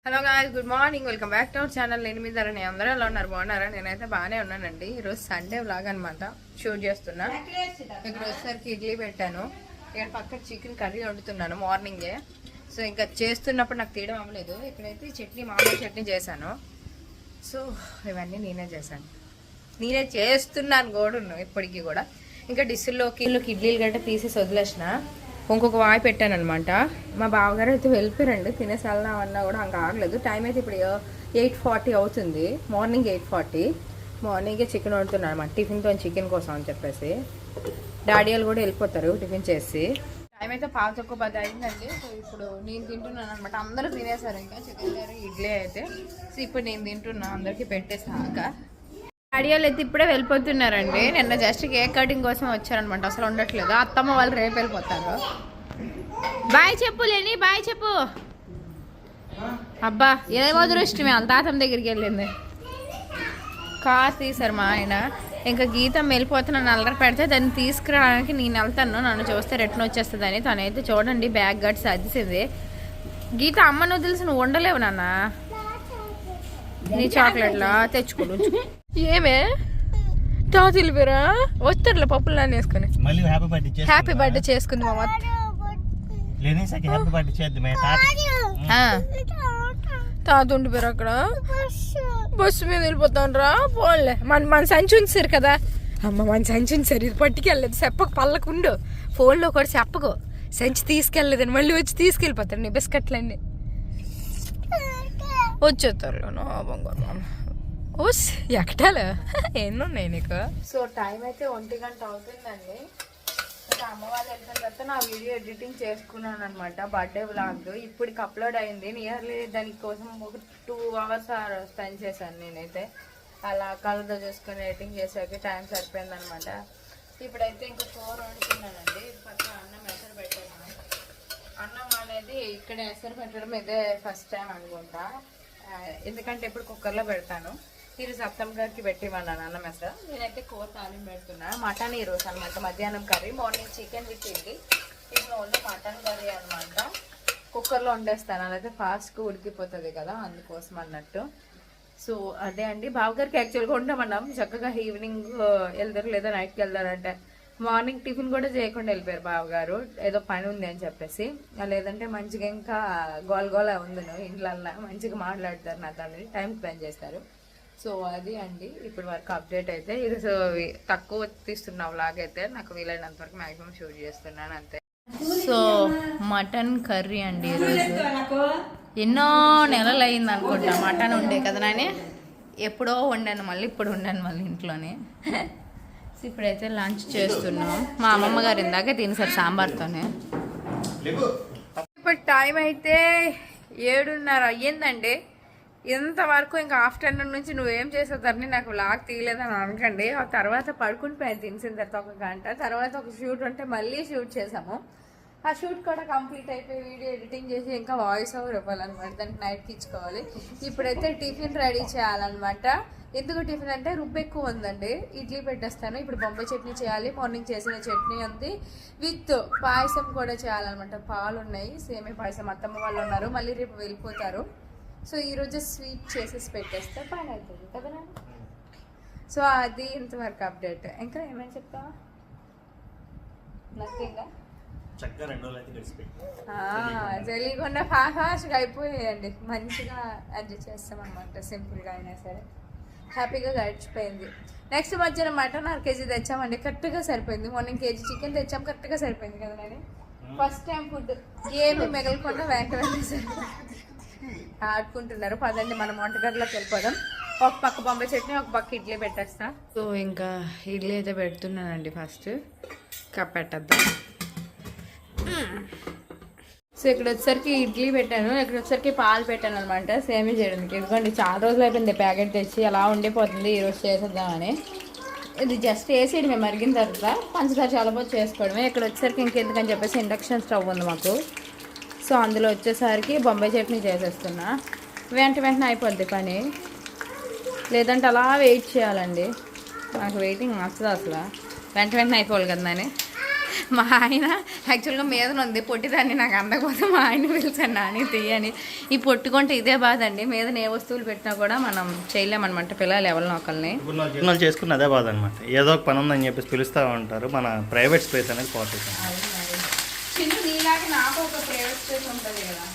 Hello guys, good morning. Welcome back to our channel. నేను మీ ధరని అందరూ ఎలా ఉన్నారు? బాగున్నారా? నేనైతే బాగానే ఉన్నానండి. ఈరోజు సండే వ్లాగ్ అనమాట షూట్ చేస్తున్నా. ఇక్కడ వచ్చేసరికి ఇడ్లీ పెట్టాను. ఇక్కడ పక్కన చికెన్ కర్రీ వండుతున్నాను మార్నింగే. సో ఇంకా చేస్తున్నప్పుడు నాకు తీయడం అవ్వలేదు. ఇక్కడైతే చట్నీ, మామూలు చట్నీ చేశాను. సో ఇవన్నీ నేనే చేశాను, నేనే చేస్తున్నాను కూడా ఇప్పటికీ కూడా. ఇంకా డిస్సుల్లోకి ఇడ్లీలు గట్ట తీసేసి వదిలేసిన. ఇంకొక వాయి పెట్టాను అనమాట. మా బావగారు అయితే వెళ్ళిపోయారండి. తినేసి వెళ్దామన్నా కూడా ఇంకా ఆగలేదు. టైం అయితే ఇప్పుడు 8:40 అవుతుంది. మార్నింగ్ 8:40. మార్నింగే చికెన్ వండుతున్నాను అనమాట, టిఫిన్తో చికెన్ కోసం అని చెప్పేసి. డాడీ వాళ్ళు కూడా వెళ్ళిపోతారు టిఫిన్ చేసి. టైం అయితే 9:10 అయిందండి. సో ఇప్పుడు నేను తింటున్నాను అనమాట. అందరూ తినేసారు ఇంకా చికెన్ కర్రీ, ఇడ్లీ అయితే. సో ఇప్పుడు నేను తింటున్నా, అందరికీ పెట్టేసాక. డాడీ వాళ్ళు అయితే ఇప్పుడే వెళ్ళిపోతున్నారండి. నిన్న జస్ట్ కేక్ కటింగ్ కోసం వచ్చారనమాట. అసలు ఉండట్లేదు. అత్తమ్మ వాళ్ళు రేపు వెళ్ళిపోతారు. బాయ్ చెప్పు లేని, బాయ్ చెప్పు. అబ్బా ఏమో దృష్టమే, వాళ్ళ తాతమ్మ దగ్గరికి వెళ్ళింది. కార్ తీసారు మా ఆయన. ఇంకా గీతం వెళ్ళిపోతున్నాను అల్లరి పెడితే దాన్ని తీసుకురావడానికి నేను వెళ్తాను. నన్ను చూస్తే రిటర్న్ వచ్చేస్తుందని. తనైతే చూడండి బ్యాగ్ గట్టి సర్దిసింది. గీత అమ్మ నువ్వు తెలిసి నువ్వు ఉండలేవు నాన్న, నీ చాక్లెట్లా తెచ్చుకోడు. ఏమే తాతలు పేరా వస్తారులే పప్పులు నాన్న వేసుకుని. హ్యాపీ బర్త్డే చేసుకుంది మా తాత ఉండిపోయారు అక్కడ. బస్సు మీద వెళ్ళిపోతాను రా. పోన్లే మన సంచి ఉంచారు కదా అమ్మ, మన సంచి ఉంచారు. ఇది పట్టుకెళ్ళలేదు. చెప్పకు, పళ్ళకుండు ఫోన్లో కూడా చెప్పకు. సంచి తీసుకెళ్ళలేదని మళ్ళీ వచ్చి తీసుకెళ్ళిపోతారు నీ బిస్కెట్లన్నీ. వచ్చేస్తారు బంగారు. ఓస్ ఎక్కటాలు ఎన్నున్నాయి నీకు. సో టైం అయితే 1 గంట అవుతుందండి. ఇంకా అమ్మ వాళ్ళు వెళ్ళిన తర్వాత నా వీడియో ఎడిటింగ్ చేసుకున్నాను అనమాట. బర్త్డే వ్లాగ్ ఇప్పటికి అప్లోడ్ అయింది. నియర్లీ దానికోసం ఒక 2 hours స్పెండ్ చేశాను నేనైతే. అలా కలర్తో చూసుకొని ఎడిటింగ్ చేసాక టైం సరిపోయింది అనమాట. ఇప్పుడైతే ఇంకా 4 వండుతున్నానండి. పక్కన అన్నం ఎసరు పెట్టాను. అన్నం అనేది ఇక్కడ ఎసరు పెట్టడం ఇదే ఫస్ట్ టైం అనుకుంటా. ఎందుకంటే ఇప్పుడు కుక్కర్లో పెడతాను. ఈరోజు అత్తమ్మ గారికి పెట్టివ్వన్నాను అన్నం ఎసరు. నేనైతే కూర తాలింపు పెడుతున్నా. మటన్ ఈరోజు అనమాట, మధ్యాహ్నం curry. Morning chicken with idli. ఇప్పుడు ఓన్లీ మటన్ కర్రీ అనమాట. కుక్కర్లో వండేస్తాను, అదైతే ఫాస్ట్గా ఉడికిపోతుంది కదా, అందుకోసం అన్నట్టు. సో అదే అండి. బావగారికి యాక్చువల్గా ఉండమన్నాం. చక్కగా ఈవినింగ్ వెళ్తారు లేదా నైట్కి వెళ్తారంటే. మార్నింగ్ టిఫిన్ కూడా చేయకుండా వెళ్ళిపోయారు బావగారు, ఏదో పని ఉంది అని చెప్పేసి. లేదంటే మంచిగా ఇంకా గోల ఉంది ఇంట్లో. మంచిగా మాట్లాడతారు నాతో, టైం స్పెండ్ చేస్తారు. సో అది అండి ఇప్పుడు వరకు అప్డేట్ అయితే. ఇది సో తక్కువ తీస్తున్న వ్లాగ్ అయితే, నాకు వీలైనంత వరకు మ్యాక్సిమం షూట్ చేస్తున్నాను అంతే. సో మటన్ కర్రీ అండి ఈరోజు. ఎన్నో నెలలు అయింది అనుకుంటా మటన్ ఉండే కదా నాని. ఎప్పుడో వండాను, మళ్ళీ ఇప్పుడు వండాను మళ్ళీ ఇంట్లోనే. ఇప్పుడైతే లంచ్ చేస్తున్నాం. మా అమ్మమ్మ గారు ఇందాకే తినేసారు సాంబార్తోనే. ఇప్పుడు టైం అయితే 7:30 అయ్యిందండి. ఇంతవరకు ఇంకా ఆఫ్టర్నూన్ నుంచి నువ్వేం చేసేదాన్ని నాకు వ్లాగ్ తీయలేదని అనకండి. ఆ తర్వాత పడుకుని పోయాను తినేసిన తర్వాత 1 గంట. తర్వాత ఒక షూట్ ఉంటే మళ్ళీ షూట్ చేసాము. ఆ షూట్ కూడా కంప్లీట్ అయిపోయి వీడియో ఎడిటింగ్ చేసి ఇంకా వాయిస్ ఓవర్ ఇవ్వాలన్నమాట. దానికి నైట్కి ఇచ్చుకోవాలి. ఇప్పుడైతే టిఫిన్ రెడీ చేయాలన్నమాట. ఎందుకు టిఫిన్ అంటే రుబ్బు ఎక్కువ ఉందండి. ఇడ్లీ పెట్టేస్తాను. ఇప్పుడు బొంబాయి చట్నీ చేయాలి. మార్నింగ్ చేసిన చట్నీ ఉంది, విత్ పాయసం కూడా చేయాలన్నమాట. పాలు ఉన్నాయి, సేమే పాయసం. అత్తమ్మ వాళ్ళు ఉన్నారు, మళ్ళీ రేపు వెళ్ళిపోతారు. సో ఈరోజు స్వీట్ చేసేసి పెట్టేస్తే పని అవుతుంది కదా. సో అది ఇంతవరకు అప్డేట్. ఇంకా ఏమైనా చెప్తా? నథింగా. తెలియకుండా ఫాస్ట్గా అయిపోయాయండి. మంచిగా అడ్జస్ట్ చేస్తాం అనమాట. సింపుల్గా అయినా సరే హ్యాపీగా గడిచిపోయింది. నెక్స్ట్ మధ్యాహ్నం మటన్ 1 kg తెచ్చామండి. కరెక్ట్గా సరిపోయింది. మార్నింగ్ కేజీ చికెన్ తెచ్చాం, కరెక్ట్గా సరిపోయింది కదా. నేను ఫస్ట్ టైం ఫుడ్ ఏమి మిగలకుండా వెంటనే ఆడుకుంటున్నారు. పదండి మనం వంటగదిలోకి వెళ్ళిపోదాం. ఒక పక్క బొంబాయి చట్నీ, ఒక పక్క ఇడ్లీ పెట్టేస్తా. సో ఇంకా ఇడ్లీ అయితే పెడుతున్నానండి. ఫస్ట్ కప్ పెట్టేద్దాం. సో ఇక్కడ వచ్చేసరికి ఇడ్లీ పెట్టాను, ఇక్కడ వచ్చేసరికి పాలు పెట్టాను అనమాట సేమ్ చేయడానికి. ఎందుకంటే చాలా రోజులు అయిపోయింది ప్యాకెట్ తెచ్చి, అలా ఉండిపోతుంది. ఈరోజు చేసేద్దామని. ఇది జస్ట్ వేసేది మేము మరిగిన తర్వాత పంచదార చల్లబోతు చేసుకోవడమే. ఇక్కడ వచ్చేసరికి ఇంకెందుకని చెప్పేసి ఇండక్షన్ స్టవ్ ఉంది మాకు. సో అందులో వచ్చేసరికి బొంబాయి చట్నీ చేసేస్తున్నా. వెంటనే అయిపోద్ది పని. లేదంటే అలా వెయిట్ చేయాలండి. నాకు వెయిటింగ్ నచ్చదు అసలు. వెంటనే అయిపోవాలి కదా అని. మా ఆయన యాక్చువల్గా మీద ఉంది పొట్టిదాన్ని నాకు అందకపోతే మా ఆయన పిలిచాను నాని తీయని. ఈ పొట్టుకుంటే ఇదే బాధ అండి, మీద ఏ వస్తువులు పెట్టినా కూడా మనం చేయలేమన్నమాట పిల్లలు ఎవరినో ఒకరిని. వాళ్ళు చేసుకున్న అదే బాధ అనమాట, ఏదో ఒక పని ఉందని చెప్పేసి పిలుస్తూ ఉంటారు, మన ప్రైవేట్ స్పేస్ అనేది పోతుంది. చిన్న నీలాగా నాకు ఒక ప్రైవేట్ స్పేస్ ఉంటుంది కదా,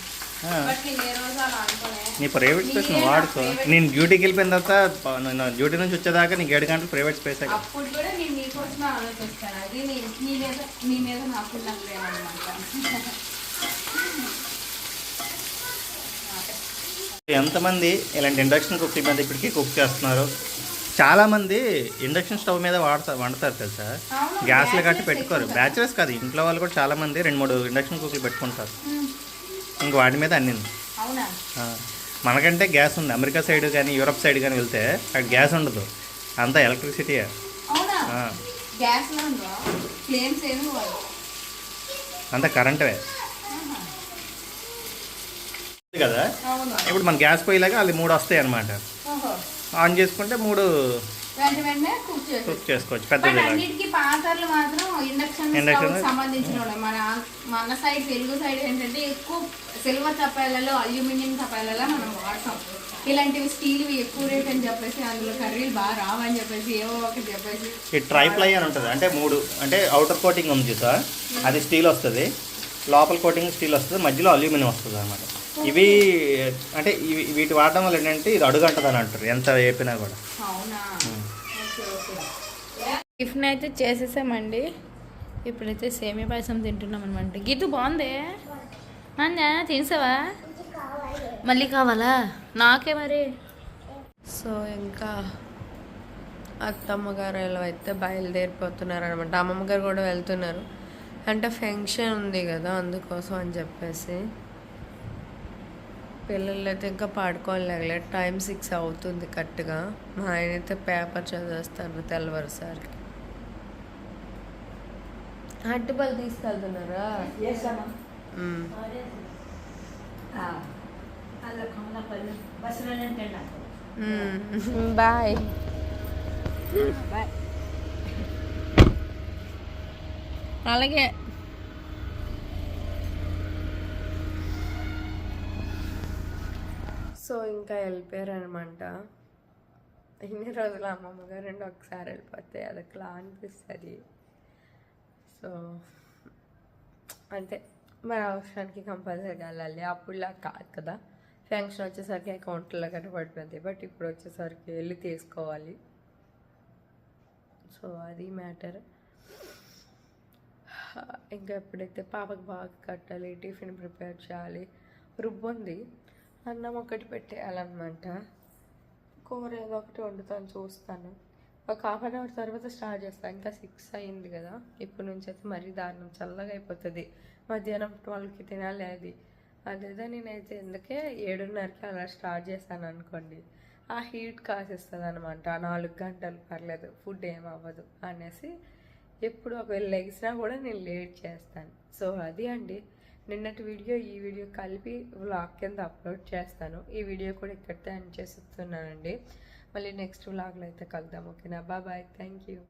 బట్ నేను ఏ రోజు అలా అనుకోలే. నీ ప్రైవేట్ స్పేస్ నువ్వు వాడుకో. నేను డ్యూటీకి వెళ్ళిపోయిన తర్వాత నేను డ్యూటీ నుంచి వచ్చేదాకా నీకు 7 గంటలు ప్రైవేట్ స్పేస్. అప్పుడు కూడా నేను నీకోసమే ఆలోచిస్తాను, అది నీ మీద నాకు అనమాట. ఎంతమంది ఇలాంటి ఇండక్షన్ కుక్కర్ మీద ఇప్పటికీ కుక్ చేస్తున్నారు? చాలామంది ఇండక్షన్ స్టవ్ మీద వండుతారు తెలుసా, గ్యాస్లో కట్టి పెట్టుకోరు. బ్యాచులర్స్ కాదు, ఇంట్లో వాళ్ళు కూడా చాలామంది 2-3 ఇండక్షన్ కుక్కర్లు పెట్టుకుంటారు. ఇంక వాటి మీద అన్నింది. మనకంటే గ్యాస్ ఉంది. అమెరికా సైడ్ కానీ యూరప్ సైడ్ కానీ వెళ్తే అక్కడ గ్యాస్ ఉండదు, అంతా ఎలక్ట్రిసిటీయే. అంతా కరెంటే కదా. ఇప్పుడు మన గ్యాస్ పొయ్యిలాగా అది 3 వస్తాయి అన్నమాట. ఆన్ చేసుకుంటే 3 కుక్ చేసుకోవచ్చు. పెద్దది పాత్రలు మాత్రం ఇండక్షన్ సంబంధించిన మన సైడ్ తెలుగు సైడ్ ఏంటంటే ఎక్కువ సిల్వర్ తపాలలో అల్యూమినియం తపాలలో మనం వాడతాం. ఇలాంటివి స్టీల్వి ఎక్కువ రేట్ అని చెప్పేసి అందులో కర్రీలు బాగా రావని చెప్పేసి ఏవో ఒకటి చెప్పేసి ఈ ట్రైప్లై అని ఉంటుంది. అంటే 3 అంటే అవుటర్ కోటింగ్ ఉంది చూసా, అది స్టీల్ వస్తుంది, లోపల కోటింగ్ స్టీల్ వస్తుంది, మధ్యలో అల్యూమినియం వస్తుంది అన్నమాట. ఇవి అంటే వీటి వాడడం వల్ల ఏంటంటే ఇది అడుగంటది అని అంటారు, ఎంత వేపినా కూడా. టిఫిన్ అయితే చేసేసామండి. ఇప్పుడైతే సేమియా పాయసం తింటున్నాం అనమాట. గీతు బాగుంది అన్నా, తినేసావా? మళ్ళీ కావాలా? నాకే మరి. సో ఇంకా అత్తమ్మ గారు అయితే బయలుదేరిపోతున్నారు అనమాట. అమ్మమ్మ గారు కూడా వెళ్తున్నారు, అంటే ఫంక్షన్ ఉంది కదా అందుకోసం అని చెప్పేసి. పిల్లలు అయితే ఇంకా పాడుకోలేగలే, టైం 6 అవుతుంది కరెక్ట్గా. మా ఆయన అయితే పేపర్ చదివేస్తారు తెల్లవారుసారికి. అట్టుపల్లి తీసుకెళ్తున్నారా? బాయ్. అలాగే. సో ఇంకా వెళ్ళిపోయారు అనమాట. ఇన్ని రోజులు అమ్మమ్మ గారు ఒకసారి వెళ్ళిపోతే అదొకలా అనిపిస్తుంది. సో అంటే మన అవసరానికి కంపల్సరీగా వెళ్ళాలి, అప్పుడులా కాదు కదా. ఫంక్షన్ వచ్చేసరికి అకౌంట్లో గట్రా పడిపోయింది, బట్ ఇప్పుడు వచ్చేసరికి వెళ్ళి తీసుకోవాలి. సో అది మ్యాటర్. ఇంకా ఎప్పుడైతే పాపకు బాగా కట్టాలి, టిఫిన్ ప్రిపేర్ చేయాలి, రుబ్బుంది, అన్నం ఒకటి పెట్టేయాలన్నమాట. కూర ఏదో ఒకటి వండుతాను, చూస్తాను. ఒక 1/2 అవర్ తర్వాత స్టార్ట్ చేస్తాను. ఇంకా 6 అయింది కదా, ఇప్పుడు నుంచి అయితే మరీ దారుణం, చల్లగా అయిపోతుంది. మధ్యాహ్నం 12కి తినాలి అది. అదేదో నేనైతే ఎందుకే 7:30కి అలా స్టార్ట్ చేశాను అనుకోండి, ఆ హీట్ కాసేస్తుంది అనమాట. 4 గంటలు పర్లేదు, ఫుడ్ ఏమవ్వదు అనేసి ఎప్పుడు ఒకవేళ లెగిసినా కూడా నేను లేట్ చేస్తాను. సో అది అండి నిన్నటి వీడియో, ఈ వీడియో కలిపి వ్లాగ్ కింద అప్లోడ్ చేస్తాను. ఈ వీడియో కూడా ఇక్కడితో ఎండ్ చేస్తున్నానండి. మళ్ళీ నెక్స్ట్ వ్లాగ్లో అయితే కలుద్దాం. ఓకేనా? బాయ్. Thank you.